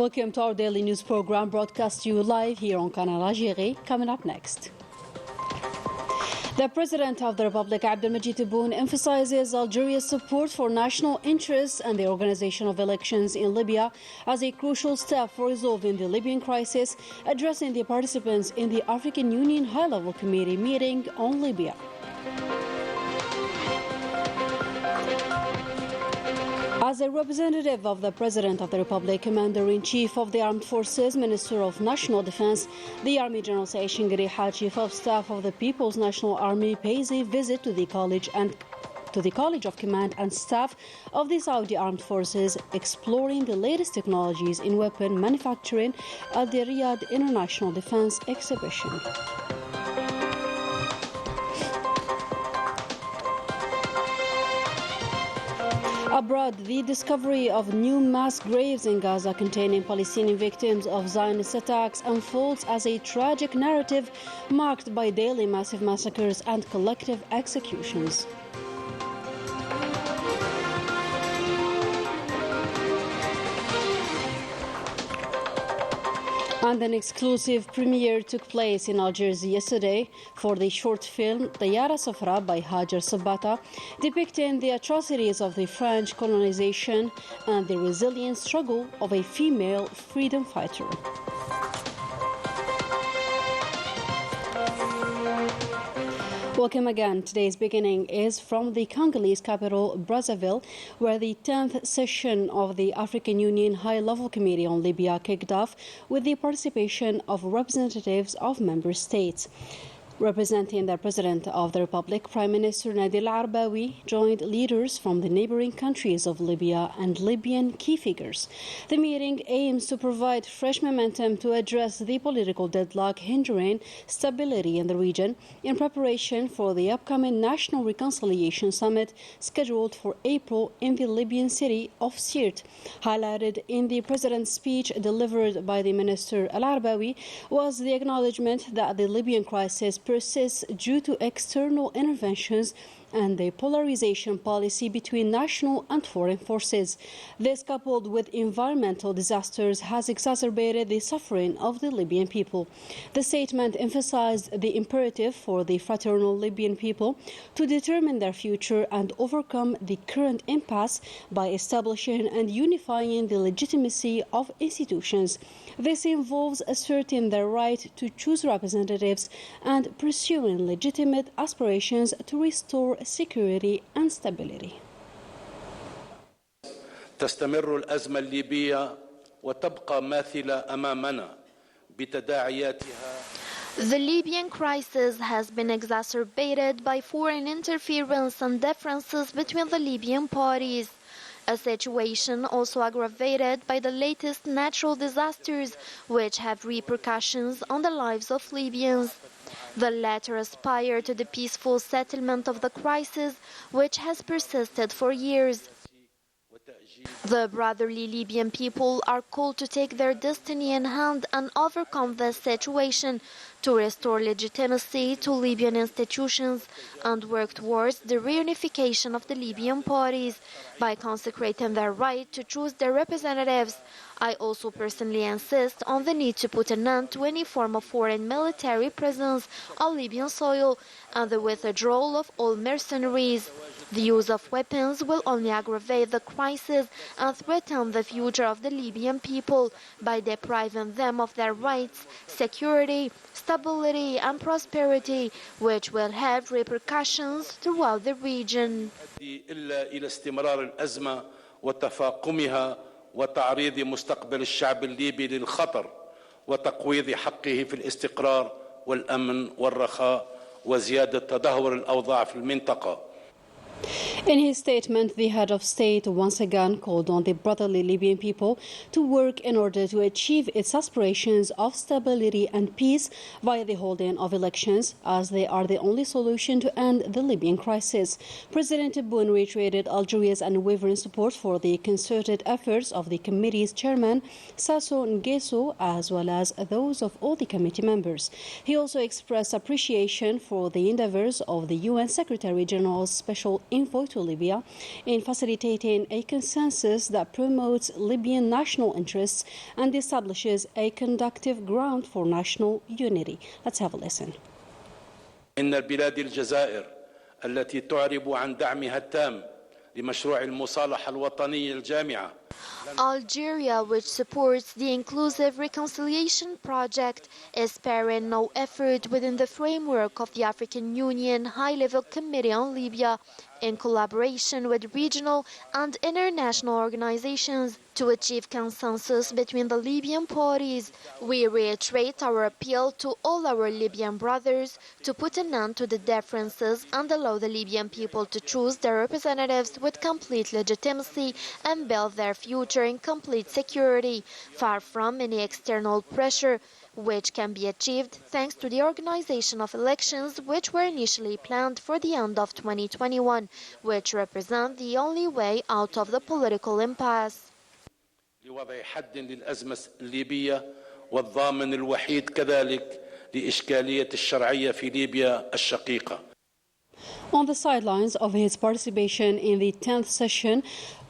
Welcome to our daily news program broadcast to you live here on Canal Algérie. Coming up next. The President of the Republic, Abdelmajid Tebboune, emphasizes Algeria's support for national interests and the organization of elections in Libya as a crucial step for resolving the Libyan crisis, addressing the participants in the African Union High-Level Committee meeting on Libya. As a representative of the President of the Republic, Commander-in-Chief of the Armed Forces, Minister of National Defense, the Army General Saeed Shingri Haj, Chief of Staff of the People's National Army, pays a visit to the College of Command and Staff of the Saudi Armed Forces, exploring the latest technologies in weapon manufacturing at the Riyadh International Defense Exhibition. Abroad, the discovery of new mass graves in Gaza containing Palestinian victims of Zionist attacks unfolds as a tragic narrative marked by daily massive massacres and collective executions. And an exclusive premiere took place in Algiers yesterday for the short film Tayara Safra by Hajar Sabata, depicting the atrocities of the French colonization and the resilient struggle of a female freedom fighter. Welcome again. Today's beginning is from the Congolese capital, Brazzaville, where the 10th session of the African Union High-Level Committee on Libya kicked off with the participation of representatives of member states. Representing the President of the Republic, Prime Minister Nabil Arbawi joined leaders from the neighboring countries of Libya and Libyan key figures. The meeting aims to provide fresh momentum to address the political deadlock hindering stability in the region in preparation for the upcoming National Reconciliation Summit scheduled for April in the Libyan city of Sirte. Highlighted in the President's speech delivered by the Minister Al-Arbawi was the acknowledgement that the Libyan crisis persists due to external interventions and the polarization policy between national and foreign forces. This, coupled with environmental disasters, has exacerbated the suffering of the Libyan people. The statement emphasized the imperative for the fraternal Libyan people to determine their future and overcome the current impasse by establishing and unifying the legitimacy of institutions. This involves asserting their right to choose representatives and pursuing legitimate aspirations to restore security and stability. تستمر الأزمة الليبية وتبقى ماثلة أمامنا بتداعياتها. The Libyan crisis has been exacerbated by foreign interference and differences between the Libyan parties. A situation also aggravated by the latest natural disasters, which have repercussions on the lives of Libyans. The latter aspire to the peaceful settlement of the crisis, which has persisted for years. The brotherly Libyan people are called to take their destiny in hand and overcome this situation, to restore legitimacy to Libyan institutions and work towards the reunification of the Libyan parties by consecrating their right to choose their representatives. I also personally insist on the need to put an end to any form of foreign military presence on Libyan soil and the withdrawal of all mercenaries. The use of weapons will only aggravate the crisis and threaten the future of the Libyan people by depriving them of their rights, security, stability and prosperity, which will have repercussions throughout the region. وتعريض مستقبل الشعب الليبي للخطر وتقويض حقه في الاستقرار والأمن والرخاء وزيادة تدهور الأوضاع في المنطقة. In his statement, the head of state once again called on the brotherly Libyan people to work in order to achieve its aspirations of stability and peace via the holding of elections, as they are the only solution to end the Libyan crisis. President Tebboune reiterated Algeria's unwavering support for the concerted efforts of the committee's chairman, Sassou Nguesso, as well as those of all the committee members. He also expressed appreciation for the endeavors of the UN Secretary General's Special Envoy to Libya in facilitating a consensus that promotes Libyan national interests and establishes a conducive ground for national unity. Let's have a listen. إن البلاد الجزائر التي تعرب عن دعمها التام لمشروع المصالحة الوطنية الجامعة. Algeria, which supports the inclusive reconciliation project, is sparing no effort within the framework of the African Union High-Level Committee on Libya, in collaboration with regional and international organizations to achieve consensus between the Libyan parties. We reiterate our appeal to all our Libyan brothers to put an end to the differences and allow the Libyan people to choose their representatives with complete legitimacy and build their future in complete security, far from any external pressure, which can be achieved thanks to the organization of elections which were initially planned for the end of 2021, which represent the only way out of the political impasse. لوضع حد للأزمة الليبية والضامن الوحيد كذلك لإشكالية الشرعية في ليبيا الشقيقة. On the sidelines of his participation in the 10th session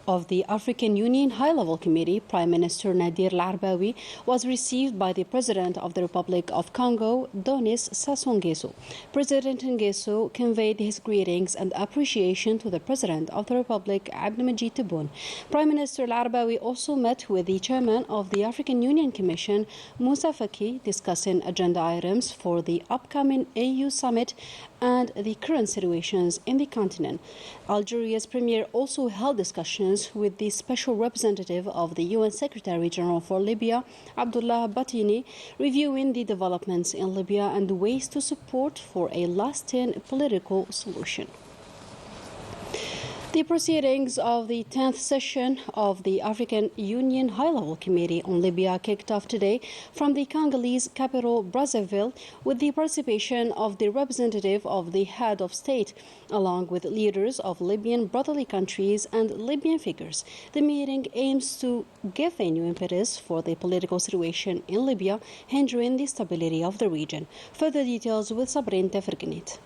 of the African Union High-Level Committee, Prime Minister Nadir Al-Arbawi was received by the President of the Republic of Congo, Denis Sassou Nguesso. President Nguesso conveyed his greetings and appreciation to the President of the Republic, Abdelmadjid Tebboune. Prime Minister Al-Arbawi also met with the Chairman of the African Union Commission, Moussa Faki, discussing agenda items for the upcoming AU summit and the current situations in the continent. Algeria's premier also held discussions with the special representative of the UN Secretary General for Libya, Abdullah Batini, reviewing the developments in Libya and ways to support for a lasting political solution. The proceedings of the 10th session of the African Union High-Level Committee on Libya kicked off today from the Congolese capital Brazzaville with the participation of the representative of the head of state, along with leaders of Libyan brotherly countries and Libyan figures. The meeting aims to give a new impetus for the political situation in Libya, hindering the stability of the region. Further details with Sabrine Tefergenit.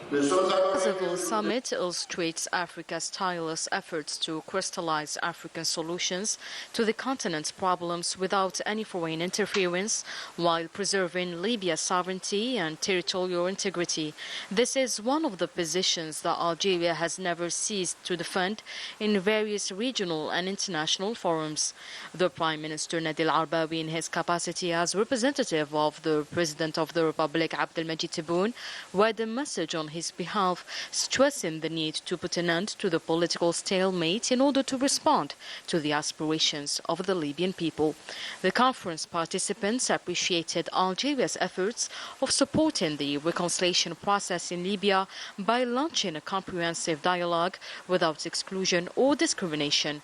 The Brazzaville summit illustrates Africa's tireless efforts to crystallize African solutions to the continent's problems without any foreign interference, while preserving Libya's sovereignty and territorial integrity. This is one of the positions that Algeria has never ceased to defend in various regional and international forums. The Prime Minister Nadir Al-Arbawi, in his capacity as representative of the President of the Republic, Abdelmadjid Tebboune, read a message on his behalf, stressing the need to put an end to the political stalemate in order to respond to the aspirations of the Libyan people. The conference participants appreciated Algeria's efforts of supporting the reconciliation process in Libya by launching a comprehensive dialogue without exclusion or discrimination.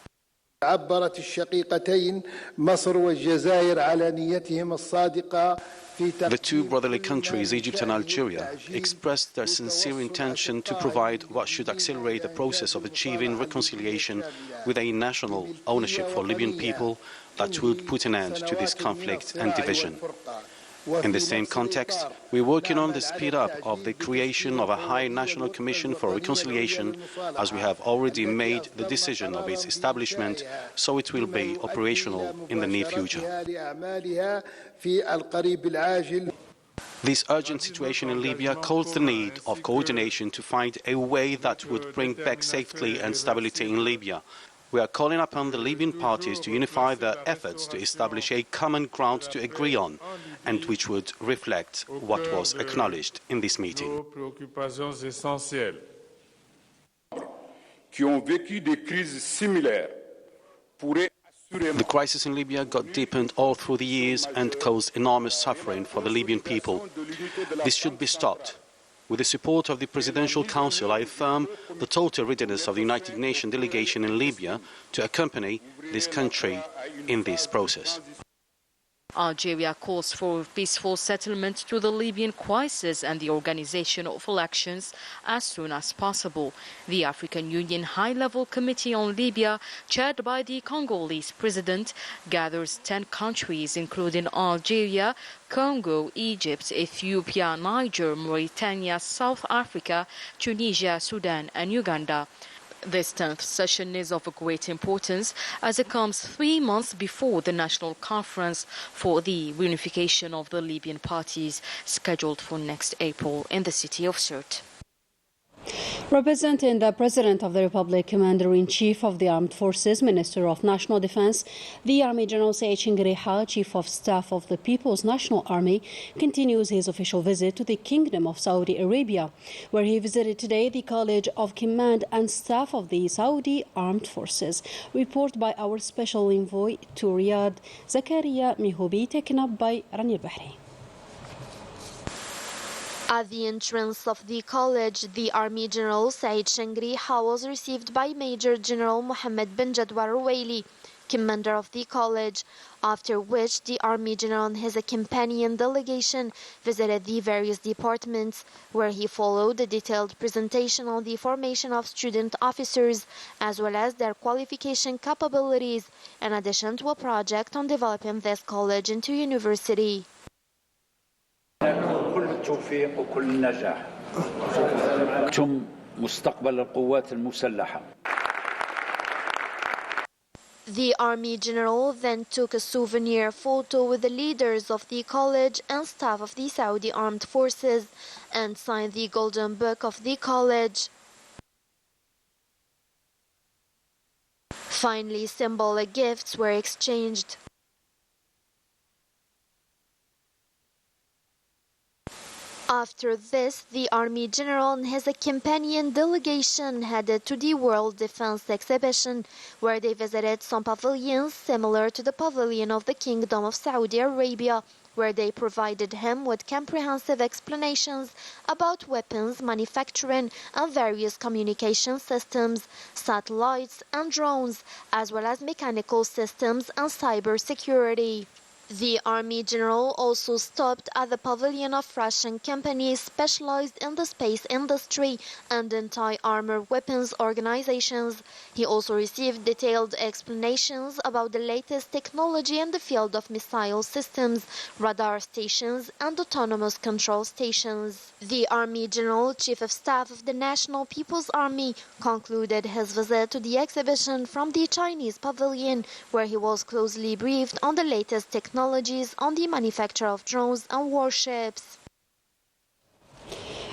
عبرت الشقيقتين مصر والجزائر على نيتهم الصادقة. The two brotherly countries, Egypt and Algeria, expressed their sincere intention to provide what should accelerate the process of achieving reconciliation with a national ownership for Libyan people that would put an end to this conflict and division. In the same context, we're working on the speed up of the creation of a high national commission for reconciliation, as we have already made the decision of its establishment, so it will be operational in the near future. This urgent situation in Libya calls the need of coordination to find a way that would bring back safety and stability in Libya. We are calling upon the Libyan parties to unify their efforts to establish a common ground to agree on, and which would reflect what was acknowledged in this meeting. The crisis in Libya got deepened all through the years and caused enormous suffering for the Libyan people. This should be stopped. With the support of the Presidential Council, I affirm the total readiness of the United Nations delegation in Libya to accompany this country in this process. Algeria calls for peaceful settlement to the Libyan crisis and the organization of elections as soon as possible. The African Union High-Level Committee on Libya, chaired by the Congolese president, gathers 10 countries including Algeria, Congo, Egypt, Ethiopia, Niger, Mauritania, South Africa, Tunisia, Sudan and Uganda. This 10th session is of great importance as it comes 3 months before the national conference for the reunification of the Libyan parties scheduled for next April in the city of Sirte. Representing the President of the Republic, Commander-in-Chief of the Armed Forces, Minister of National Defense, the Army General Said Shingriha, Chief of Staff of the People's National Army, continues his official visit to the Kingdom of Saudi Arabia, where he visited today the College of Command and Staff of the Saudi Armed Forces. Report by our special envoy to Riyadh, Zakaria Mihobi, taken up by Rani Bahri. At the entrance of the college, the Army General Said Shingriha was received by Major General Mohammed bin Jadwa Ruwaili, commander of the college, after which the Army General and his companion delegation visited the various departments, where he followed a detailed presentation on the formation of student officers, as well as their qualification capabilities, in addition to a project on developing this college into university. كل التوفيق وكل النجاح. أنتم مستقبل القوات المسلحة. The Army General then took a souvenir photo with the leaders of the college and staff of the Saudi Armed Forces and signed the Golden Book of the college. Finally, symbolic gifts were exchanged. After this, the Army General and his companion delegation headed to the World Defense Exhibition, where they visited some pavilions similar to the pavilion of the Kingdom of Saudi Arabia, where they provided him with comprehensive explanations about weapons manufacturing and various communication systems, satellites and drones, as well as mechanical systems and cyber security. The Army General also stopped at the pavilion of Russian companies specialized in the space industry and anti-armor weapons organizations. He also received detailed explanations about the latest technology in the field of missile systems, radar stations, and autonomous control stations. The Army General, Chief of Staff of the National People's Army, concluded his visit to the exhibition from the Chinese pavilion, where he was closely briefed on the latest technologies on the manufacture of drones and warships.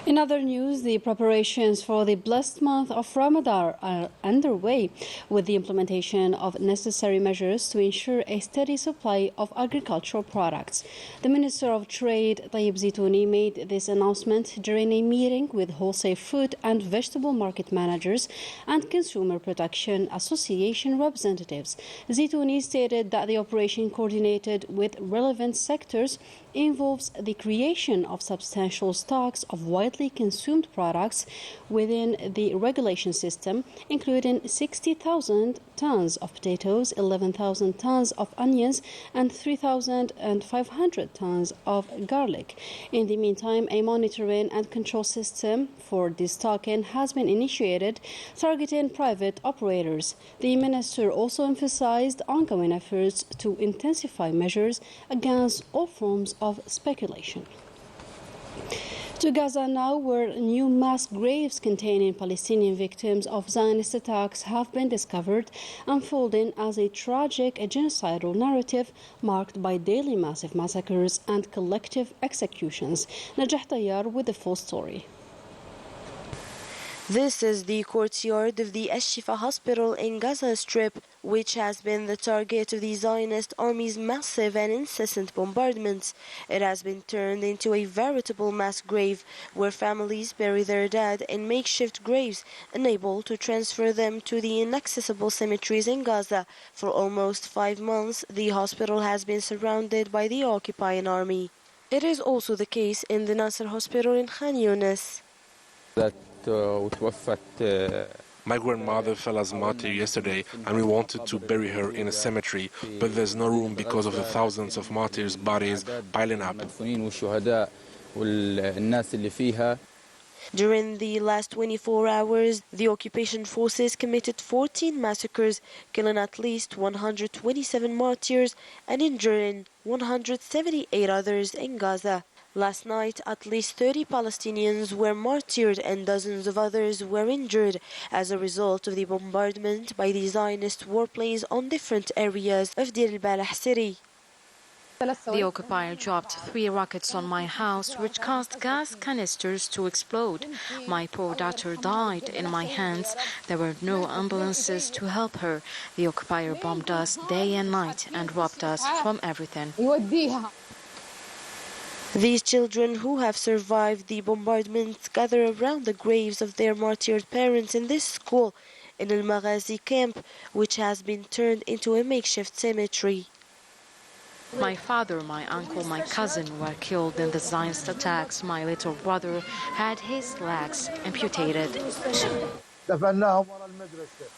In other news, the preparations for the blessed month of Ramadan are underway, with the implementation of necessary measures to ensure a steady supply of agricultural products. The Minister of Trade, Tayyip Zitouni, made this announcement during a meeting with wholesale fruit and vegetable market managers and Consumer Protection Association representatives. Zitouni stated that the operation, coordinated with relevant sectors, involves the creation of substantial stocks of widely consumed products within the regulation system, including 60,000 tons of potatoes, 11,000 tons of onions, and 3,500 tons of garlic. In the meantime, a monitoring and control system for destocking has been initiated, targeting private operators. The minister also emphasized ongoing efforts to intensify measures against all forms of speculation. To Gaza now, where new mass graves containing Palestinian victims of Zionist attacks have been discovered, unfolding as a tragic genocidal narrative marked by daily massive massacres and collective executions. Najah Tayyar with the full story. This is the courtyard of the Al-Shifa hospital in Gaza Strip, which has been the target of the Zionist army's massive and incessant bombardments. It has been turned into a veritable mass grave where families bury their dead in makeshift graves, unable to transfer them to the inaccessible cemeteries in Gaza. For almost 5 months, the hospital has been surrounded by the occupying army. It is also the case in the Nasser hospital in Khan Yunis. وتوفت My grandmother fell as martyr yesterday, and we wanted to bury her in a cemetery, but there's no room because of the thousands of martyrs' bodies piling up. During the last 24 hours, the occupation forces committed 14 massacres, killing at least 127 martyrs and injuring 178 others in Gaza. Last night, at least 30 Palestinians were martyred and dozens of others were injured as a result of the bombardment by the Zionist warplanes on different areas of Deir al-Balah city. The occupier dropped 3 rockets on my house, which caused gas canisters to explode. My poor daughter died in my hands. There were no ambulances to help her. The occupier bombed us day and night and robbed us from everything. These children who have survived the bombardment gather around the graves of their martyred parents in this school in Al-Maghazi camp, which has been turned into a makeshift cemetery. My father, my uncle, my cousin were killed in the Zionist attacks. My little brother had his legs amputated.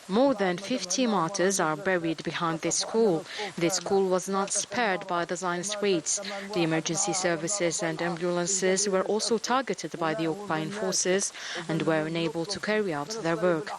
More than 50 martyrs are buried behind this school. This school was not spared by the Zionist raids. The emergency services and ambulances were also targeted by the occupying forces and were unable to carry out their work.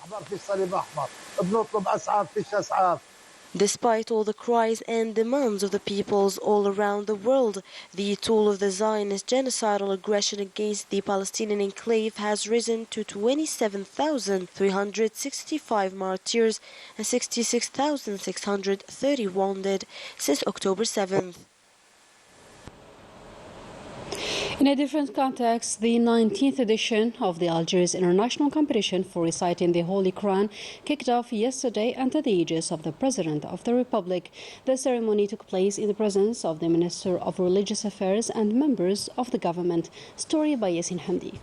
Despite all the cries and demands of the peoples all around the world, the toll of the Zionist genocidal aggression against the Palestinian enclave has risen to 27,365 martyrs and 66,630 wounded since October 7th. In a different context, the 19th edition of the Algiers International Competition for Reciting the Holy Quran kicked off yesterday under the aegis of the President of the Republic. The ceremony took place in the presence of the Minister of Religious Affairs and members of the government. Story by Yasin Hamdi.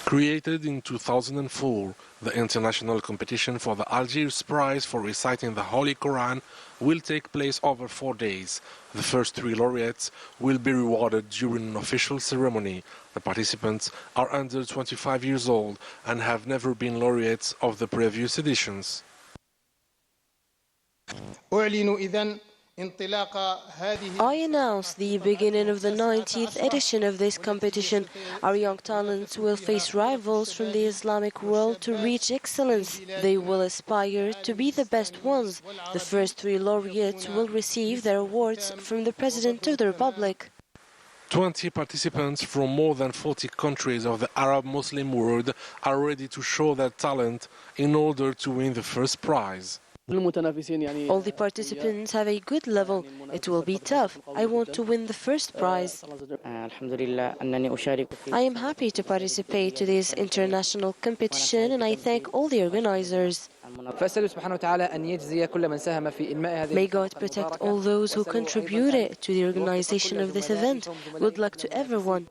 Created in 2004, the international competition for the Algiers Prize for Reciting the Holy Quran will take place over 4 days. The first 3 laureates will be rewarded during an official ceremony. The participants are under 25 years old and have never been laureates of the previous editions. I announce the beginning of the 19th edition of this competition. Our young talents will face rivals from the Islamic world to reach excellence. They will aspire to be the best ones. The first 3 laureates will receive their awards from the President of the Republic. 20 participants from more than 40 countries of the Arab Muslim world are ready to show their talent in order to win the first prize. All the participants have a good level. It will be tough. I want to win the first prize. I am happy to participate to this international competition and I thank all the organizers. May God protect all those who contributed to the organization of this event. Good luck to everyone.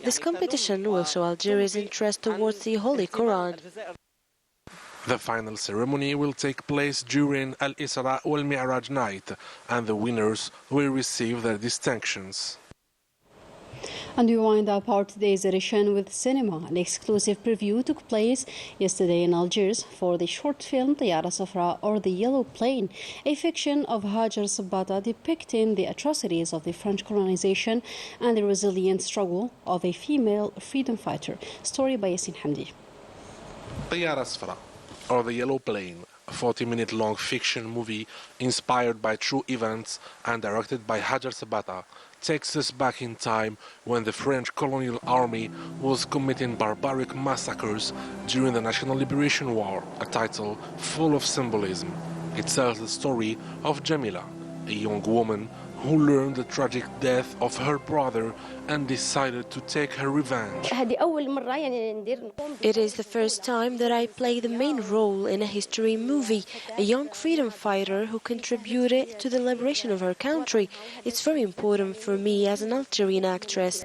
This competition will show Algeria's interest towards the Holy Quran. The final ceremony will take place during Al-Isra wal-Mi'raj night, and the winners will receive their distinctions. And we wind up our today's edition with cinema. An exclusive preview took place yesterday in Algiers for the short film Tayara Safra, or The Yellow Plane, a fiction of Hajar Sabata depicting the atrocities of the French colonization and the resilient struggle of a female freedom fighter. Story by Yasin Hamdi. Tayara Safra, or The Yellow Plane, a 40-minute-long fiction movie inspired by true events and directed by Hajar Sabata, takes us back in time when the French colonial army was committing barbaric massacres during the National Liberation War, a title full of symbolism. It tells the story of Jamila, a young woman who learned the tragic death of her brother and decided to take her revenge. It is the first time that I play the main role in a history movie, a young freedom fighter who contributed to the liberation of her country. It's very important for me as an Algerian actress.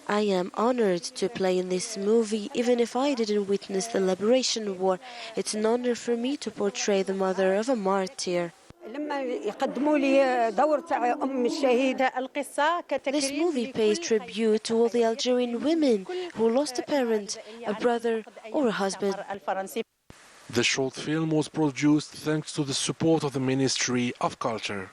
I am honored to play in this movie, even if I didn't witness the liberation war. It's an honor for me to portray the mother of a martyr. This movie pays tribute to all the Algerian women who lost a parent, a brother, or a husband. The short film was produced thanks to the support of the Ministry of Culture.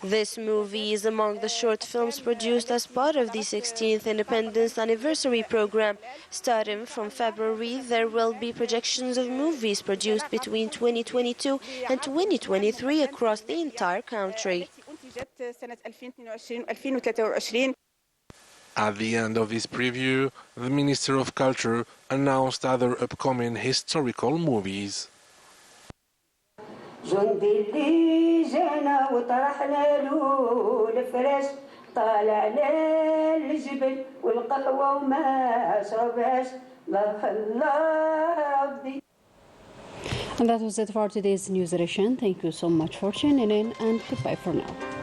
This movie is among the short films produced as part of the 16th Independence Anniversary program. Starting from February, there will be projections of movies produced between 2022 and 2023 across the entire country. At the end of this preview, the Minister of Culture announced other upcoming historical movies. جندي اللي جانا وطرحنا له الفراش طالع للجبل والقهوة وما شربهاش الله الله ربي. And that was it for today's news edition. Thank you so much for tuning in, and goodbye for now.